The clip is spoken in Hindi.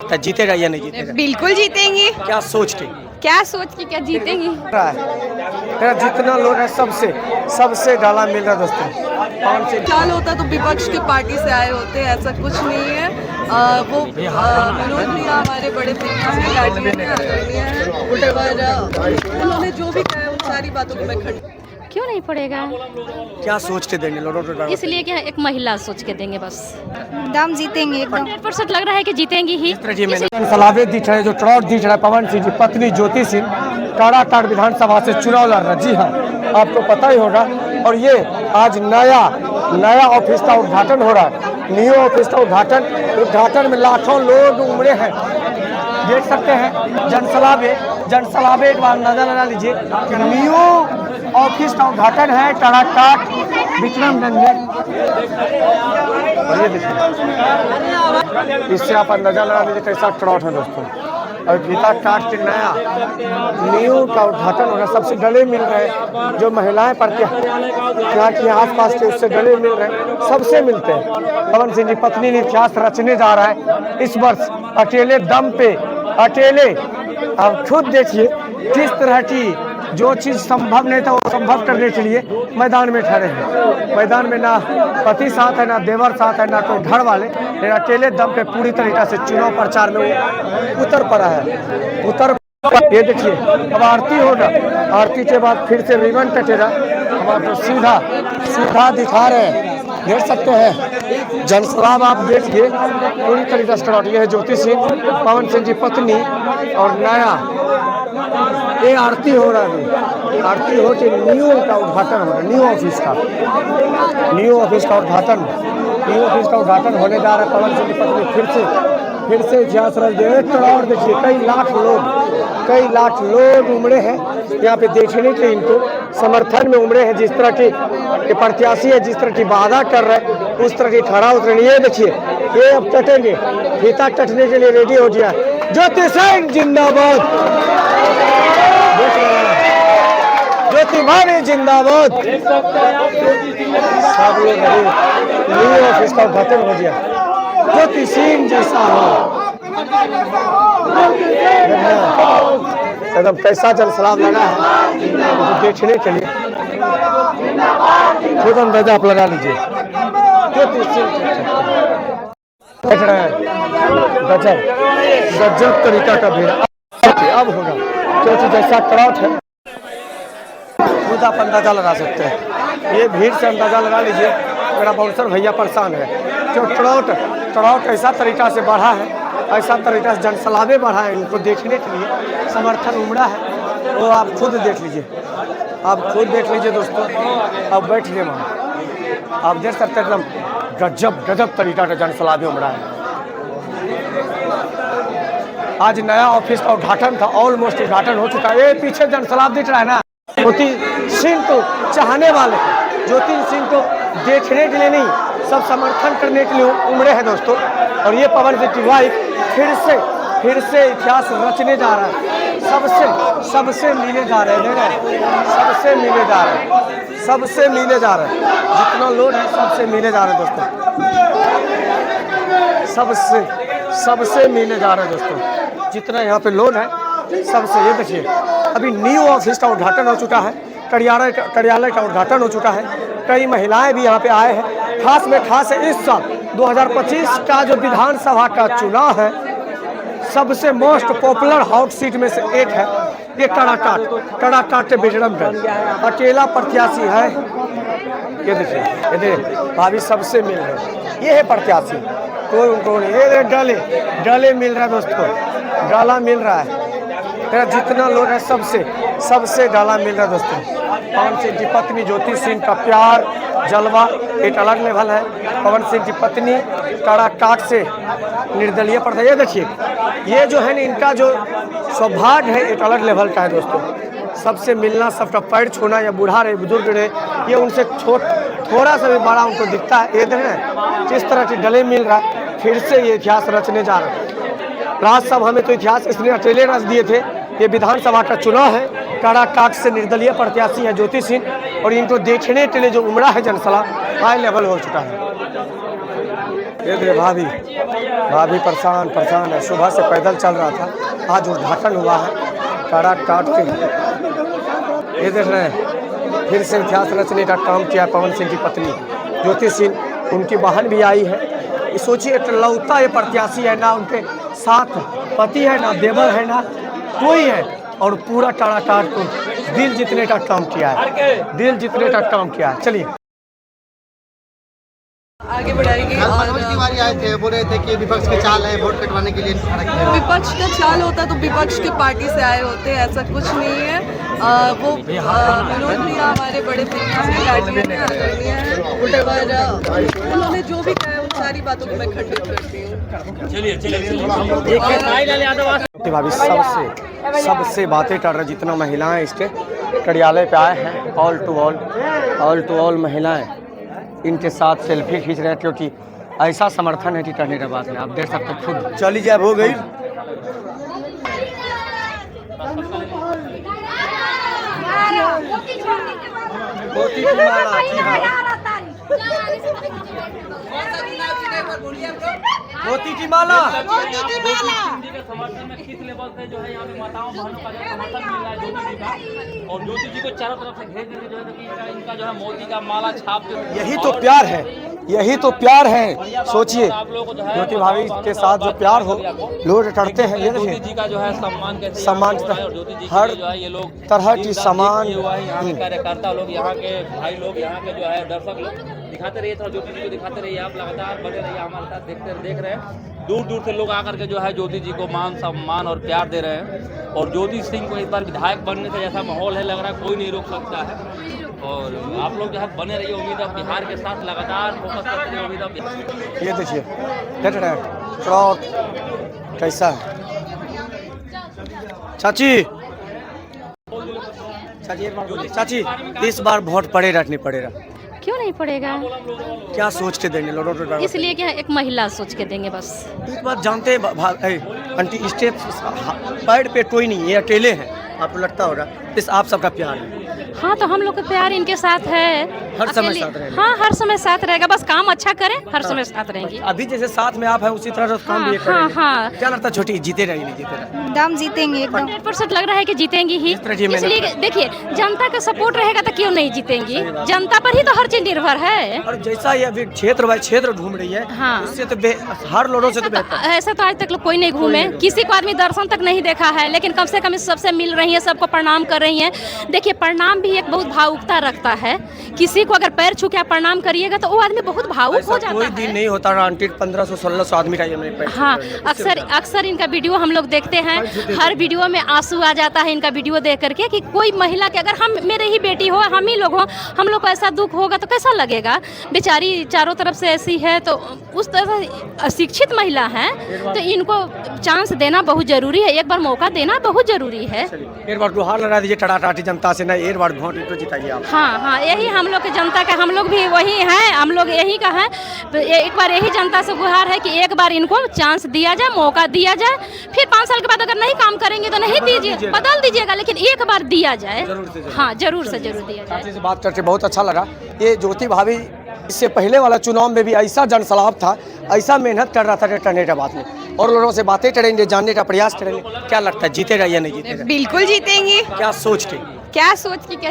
लगता है जीतेगा या नहीं जीतेगा? बिल्कुल जीतेंगी। क्या सोच के? क्या सोच के क्या जीतेंगी? मेरा जितना लोग है सबसे डाला मिल रहा है दोस्तों। ख्याल होता तो विपक्ष की पार्टी से आए होते, ऐसा कुछ नहीं है। वो मनोज भैया हमारे बड़े फेमस गार्जियन हैं, आदरणीय हैं, पर उन्होंने जो भी कहा उन सारी बातों को मैं खंड। क्यों नहीं पड़ेगा? क्या सोच के देंगे लोग? इसलिए कि एक महिला सोच के देंगे बस। दम जीतेंगे एकदम। 100% लग रहा है कि जीतेंगी ही। सलावे दिख रहे जो चुनाव दिख रहा है पवन सिंह की पत्नी ज्योति सिंह काराकाट विधानसभा से चुनाव लड़ रहा है। जी हाँ, आपको पता ही होगा। और ये आज नया ऑफिस का उद्घाटन हो रहा है। न्यू ऑफिस का उद्घाटन में लाखों लोग उमड़े हैं। देख सकते हैं जनसलावे एक बार नजर लगा लीजिए। न्यू ऑफिस का उद्घाटन है काराकाट विक्रमगंज में। और ये देखिए, इससे आप नजर लगा लीजिए कैसा क्राउड है दोस्तों। और गीता काट के नया न्यू का उद्घाटन हो रहा है। सबसे गले मिल रहे हैं जो महिलाएं यहाँ के आसपास के, उससे गले मिल रहे हैं, सबसे मिलते हैं। पवन सिंह जी पत्नी ने इतिहास रचने जा रहा है इस वर्ष अकेले दम पे। आप खुद देखिए किस तरह की जो चीज़ संभव नहीं था वो संभव करने के लिए मैदान में खड़े हैं। मैदान में ना पति साथ है, ना देवर साथ है, ना कोई घर वाले, लेकिन अकेले दम पे पूरी तरीके से चुनाव प्रचार में वो उतर पड़ा है। ये देखिए अब आरती होगा, आरती के बाद फिर से रिबन कटेगा। हम आपको सीधा दिखा रहे हैं, देख सकते हैं जनसलाब आप देखिए पूरी तरीके से करा। ये है ज्योति सिंह पवन सिंह जी पत्नी और नया ये आरती हो रहा है। आरती हो के न्यू का उद्घाटन हो रहा है। न्यू ऑफिस का उद्घाटन होने जा रहा है। पवन सिंह की पत्नी फिर से इतिहास रच दे। और देखिए कई लाख लोग उमड़े हैं यहाँ पे देखने के, इनको समर्थन में उमड़े हैं। जिस तरह के प्रत्याशी है, जिस तरह की वादा कर रहे हैं, उस तरह की खड़ा उतरनी। ये देखिए ये अब कटेंगे, फीता कटने के लिए रेडी हो गया। ज्योति सिंह जिंदाबाद, ज्योति भाभी जिंदाबाद। सब लोग न्यू ऑफिस का उद्घाटन हो गया। ज्योति सिंह जैसा हो एकदम कैसा जनसलाब लगा है देखने के लिए। खुद अंदाजा आप लगा लीजिए। ज्योति सिंह देख रहे हैं, गजब तरीका का भीड़ अब होगा क्योंकि जैसा क्राउड है खुद आप अंदाजा लगा सकते हैं। ये भीड़ से अंदाजा लगा लीजिए। मेरा बाउंसर भैया परेशान है क्यों क्राउड ऐसा तरीका से बढ़ा है, ऐसा तरीका से जनसलावे बढ़ा है। इनको देखने के लिए समर्थन उमड़ा है, वो आप खुद देख लीजिए दोस्तों। अब बैठिए वहाँ, आप देख सकते हैं एकदम गजब तरीका का जनसलावे उमड़ा है। आज नया ऑफिस का उद्घाटन था, ऑलमोस्ट उद्घाटन हो चुका है। ये पीछे जनसलाब दिख रहा है ना, ज्योति सिंह को चाहने वाले, ज्योति सिंह को देखने के लिए नहीं, सब समर्थन करने के लिए उमड़े हैं दोस्तों। और ये पवन सिंह की वाइफ फिर से इतिहास रचने जा रहा है। सबसे मिले जा रहे हैं, सबसे मिले जा रहे हैं। जितना लोग है सबसे मिले जा रहे हैं दोस्तों, सबसे मिले जा रहे हैं दोस्तों। जितना यहाँ पे लोग है सबसे। ये देखिए अभी न्यू ऑफिस का उद्घाटन हो चुका है, कार्यालय का उद्घाटन हो चुका है। कई महिलाएं भी यहाँ पे आए हैं। खास में खास है इस साल 2025 का जो विधानसभा का चुनाव है, सबसे मोस्ट पॉपुलर हॉट सीट में से एक है ये काराकाट विक्रमगंज। अकेला प्रत्याशी है। ये देखिए भाभी सबसे मिल रहे हैं। ये है प्रत्याशी, कोई उनको नहीं। ये डले मिल रहा है दोस्तों, डाला मिल रहा है। मेरा जितना लोग है सबसे डाला मिल रहा है दोस्तों। पवन सिंह की पत्नी ज्योति सिंह का प्यार जलवा एक अलग लेवल है। पवन सिंह की पत्नी काराकाट से निर्दलीय प्रत्याशी। ये देखिए ये जो है ना, इनका जो सौभाग्य है एक अलग लेवल का है दोस्तों। सबसे मिलना, सबका पैर छूना, या बूढ़ा रहे बुजुर्ग रहे, ये उनसे थोड़ा सा भी बड़ा उनको दिखता है। ये देखें किस तरह के गले मिल रहा है। फिर से ये इतिहास रचने जा रहा है। राज साहब हमें तो इतिहास इसलिए अकेले रच दिए थे। ये विधानसभा का चुनाव है, काराकाट से निर्दलीय प्रत्याशी है ज्योति सिंह, और इनको देखने के लिए जो उमड़ा है जनसला हाई लेवल हो चुका है। ये भाभी भाभी परेशान परेशान है, सुबह से पैदल चल रहा था, आज उद्घाटन हुआ है, काड़ा काट के ये देख रहे हैं। फिर से इतिहास रचने का काम किया पवन सिंह की पत्नी ज्योति सिंह, उनकी बहन भी आई है। ये सोचिए लौता ये प्रत्याशी है, ना उनके साथ पति है, ना देवर है, ना कोई है, और पूरा काड़ा काट को दिल जीतने का काम किया है, दिल जीतने का काम किया है। चलिए आगे बढ़ाएंगे। मनोज तिवारी आए थे, बोल रहे थे कि विपक्ष के चाल है वोट कटवाने के लिए खड़ा किया है। विपक्ष का चाल होता तो विपक्ष के पार्टी से आए होते, ऐसा कुछ नहीं है। वो मनोज भैया हमारे बड़े फेमस गार्जियन है, आदरणीय है, पर उन्होंने जो भी कहा उन सारी बातों को मैं खंडित करती हूँ। भाभी सबसे बातें कर रहे, जितना महिलाएं इसके कार्यालय पे आए हैं, ऑल टू ऑल महिलाएं इनके साथ सेल्फी खींच रहे हैं, क्योंकि ऐसा समर्थन है कि कहने का बात है। आप देख सकते हैं खुद चली जाए हो गई। मोती की माला समर्थन में किस लेवल से जो है यहाँ पे माताओं बहनों का जो समर्थन मिल रहा है ज्योति जी का, और ज्योति जी को चारों तरफ से घेर करके जो है कि इनका जो है मोती का माला छाप जो यही तो प्यार है, यही तो प्यार है। सोचिए ज्योति भाभी के साथ जो प्यार हो लोग करते हैं। ये ज्योति जी का जो है सम्मान कैसे सम्मान और ज्योति जी हर जो है ये लोग तरह की सम्मान यहाँ के कार्यकर्ता लोग, यहाँ के भाई लोग, यहाँ के जो है दर्शक लोग दिखाते रहिए, थोड़ा ज्योति जी को दिखाते रहिए, आप लगातार बने रहिए हमारे साथ, देख रहे हैं। दूर दूर से लोग आकर के जो है ज्योति जी को मान सम्मान और प्यार दे रहे हैं, और ज्योति सिंह को इस बार विधायक बनने से जैसा माहौल है, लग रहा है कोई नहीं रोक सकता है। और आप लोग जो है बने रहिए, उम्मीद है बिहार के साथ लगातार फोकस करते रहिए, उम्मीद है। ये देखिए देख रहे हैं क्राउड कैसा है। चाची चाची इस बार वोट पड़ेगा नहीं पड़ेगा? क्यों नहीं पड़ेगा? क्या सोच के देंगे लोग? इसलिए कि एक महिला सोच के देंगे बस। एक बात जानते हैं अंटी स्टेट पैड पे कोई नहीं, ये अकेले हैं, आपको लगता होगा। इस आप सबका प्यार है। हाँ तो हम लोग का प्यार इनके साथ है, हर समय अकेले- साथ रहेगा। हाँ हर समय साथ रहेगा, बस काम अच्छा करें, हर समय साथ रहेंगे। अभी जैसे साथ में आप हैं उसी तरह काम भी ये हाँ, करेंगे। हाँ। क्या लगता है छोटी जीते रही नहीं जीते रही? एकदम जीतेंगे एकदम। 100% लग रहा है कि जीतेंगी ही। इस तरह की मेहनत इसलिए देखिए जनता का सपोर्ट रहेगा तो क्यों नहीं जीतेंगी, जनता पर ही तो हर चीज निर्भर है। और जैसा ये अभी क्षेत्र बाय क्षेत्र घूम रही है, हाँ। उससे तो हर लोगों से तो बेहतर। ऐसा तो आज तक लोग कोई नहीं घूमे, किसी को आदमी दर्शन तक नहीं देखा है, लेकिन कम से कम इस सबसे मिल रही है, सबको प्रणाम कर रही हैं। देखिए प्रणाम भी एक बहुत भावुकता रखता है, किसी को अगर पैर छू के आप प्रणाम करिएगा तो वो आदमी बहुत भावुक हो ऐसा जाता कोई है। दिन नहीं होता आंटी 1500-1600 आदमी का ये मेरे पैर हाँ छू रहे हैं। अक्सर इनका वीडियो हम लोग देखते हैं, हर वीडियो में आंसू आ जाता है इनका वीडियो देख करके, कि कोई महिला के अगर हम मेरे ही बेटी हो, हम ही लोग हो, हम लोग को ऐसा दुख होगा तो कैसा लगेगा। बेचारी चारों तरफ से ऐसी है, तो उस तरह शिक्षित महिला है, तो इनको चांस देना बहुत जरूरी है, एक बार मौका देना बहुत जरूरी है। एक बार गुहार लगा दीजिए टड़ाटाटी जनता से, नहीं एक बार वोट इनको जिताइए आप। हाँ हाँ यही हम लोग की जनता का, हम लोग भी वही हैं, हम लोग यही का है। तो एक बार यही जनता से गुहार है कि एक बार इनको चांस दिया जाए, मौका दिया जाए, फिर 5 साल के बाद अगर नहीं काम करेंगे तो नहीं दीजिए, बदल दीजिएगा, लेकिन एक बार दिया जाए। हाँ जरूर से जरूर दिया जाए। चाची से बात करके बहुत अच्छा लगा। ये ज्योति भाभी इससे पहले वाला चुनाव में भी ऐसा जनसलाब था, ऐसा मेहनत कर रहा था करने का बात नहीं, और लोगों से बातें करेंगे, जानने का प्रयास करेंगे। क्या लगता है जीतेगा या नहीं जीतेगा? बिल्कुल जीतेंगी। क्या सोच के? क्या सोच के क्या